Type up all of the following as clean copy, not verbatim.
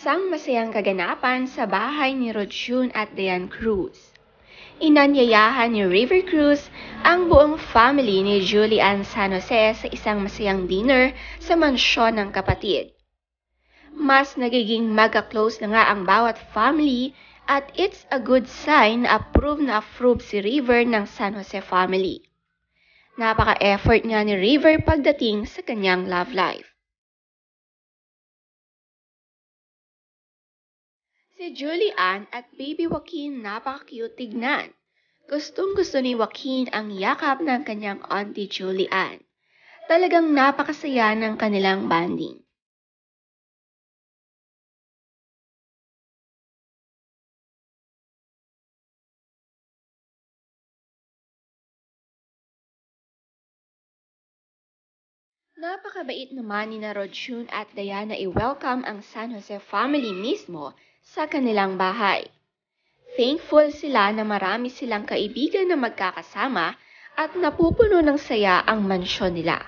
Isang masayang kaganapan sa bahay ni Rodjun at Diane Cruz. Inanyayahan ni River Cruz ang buong family ni Julian San Jose sa isang masayang dinner sa mansyon ng kapatid. Mas nagiging magka-close na nga ang bawat family at it's a good sign na approve si River ng San Jose family. Napaka-effort nga ni River pagdating sa kanyang love life. Si Julian at baby Joaquin napaka-cute tignan. Gustong-gusto ni Joaquin ang yakap ng kanyang auntie Julian. Talagang napakasaya ng kanilang bonding. Napakabait naman ni Rodjun at Diana i-welcome ang San Jose family mismo sa kanilang bahay. Thankful sila na marami silang kaibigan na magkakasama at napupuno ng saya ang mansyon nila.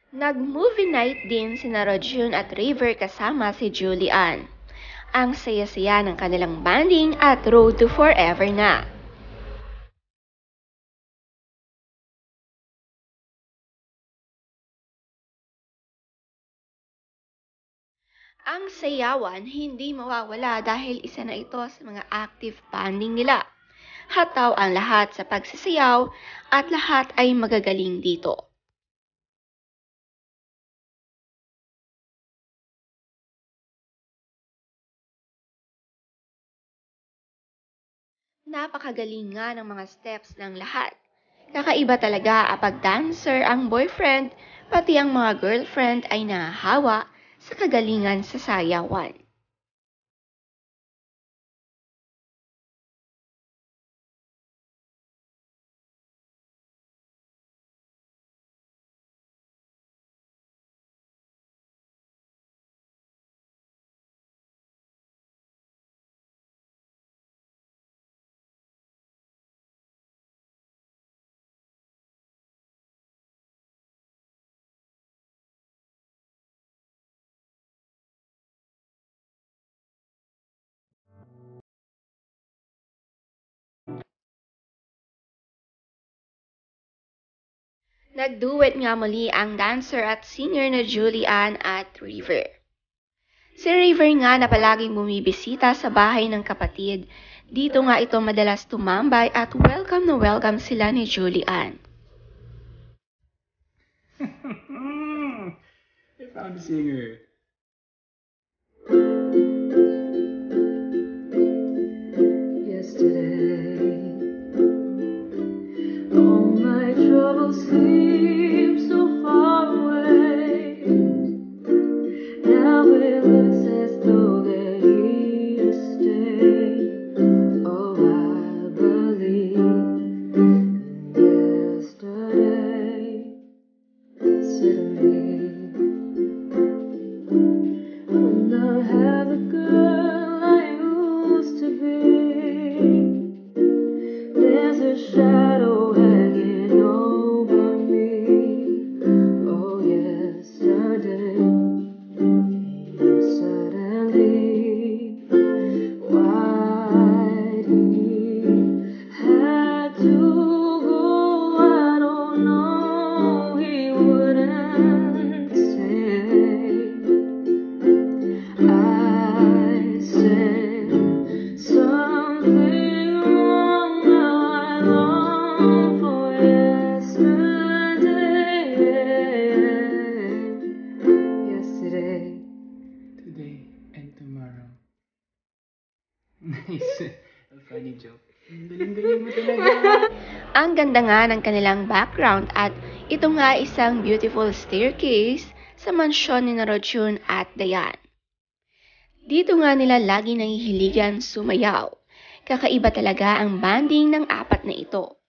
Nag-movie night din sina Rodjun at River kasama si Julian. Ang saya-saya ng kanilang banding at road to forever na. Ang sayawan hindi mawawala dahil isa na ito sa mga active banding nila. Hataw ang lahat sa pagsasayaw at lahat ay magagaling dito. Napakagaling nga ng mga steps ng lahat. Kakaiba talaga kapag dancer ang boyfriend, pati ang mga girlfriend ay nahahawa sa kagalingan sa sayawan. Nagduet nga muli ang dancer at singer na Julian at River. Si River nga na palaging bumibisita sa bahay ng kapatid, dito nga ito madalas tumambay at welcome na welcome sila ni Julian. I found a singer. Yesterday, all my troubles seem so far away. Now it looks as though they're here to stay. Oh, I believe in yesterday. Suddenly, when I have the girl I used to be, there's a shadow hanging over me. Oh, yesterday, suddenly, why'd he had to go? I don't know, he wouldn't say. I said something wrong, now I long for yesterday. Yesterday. Today and tomorrow. Nice. A funny joke. Galing-galing mo talaga. Ang ganda nga ng kanilang background at ito nga isang beautiful staircase sa mansyon ni Rodjun at Diane. Dito nga nila lagi nahihiligan sumayaw. Kakaiba talaga ang banding ng apat na ito.